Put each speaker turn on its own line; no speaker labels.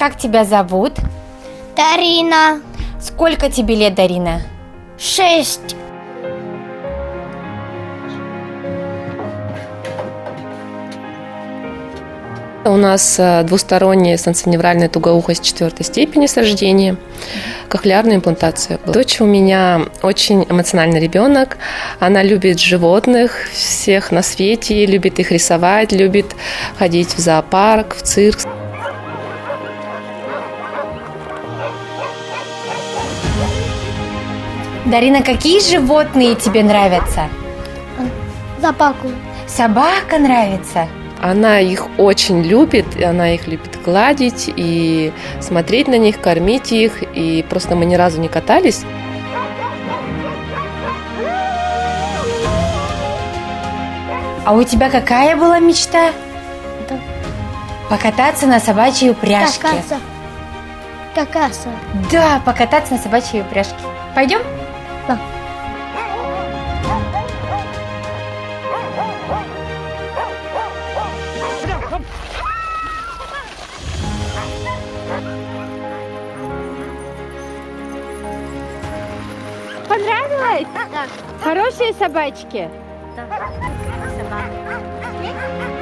как тебя зовут?
Дарина.
Сколько тебе лет, Дарина?
6.
У нас двусторонняя станционевральная тугоухость 4 степени с рождения, кохлеарная имплантация. Дочь у меня очень эмоциональный ребенок. Она любит животных всех на свете, любит их рисовать, любит ходить в зоопарк, в цирк.
Дарина, какие животные тебе нравятся?
Собаку.
Собака нравится?
Она их очень любит, и она их любит гладить и смотреть на них, кормить их. И просто мы ни разу не катались.
А у тебя какая была мечта?
Да.
Покататься на собачьей упряжке.
Какаса.
Да, покататься на собачьей упряжке. Пойдем?
Да.
Понравилось?
Да.
Хорошие собачки?
Да. Собака.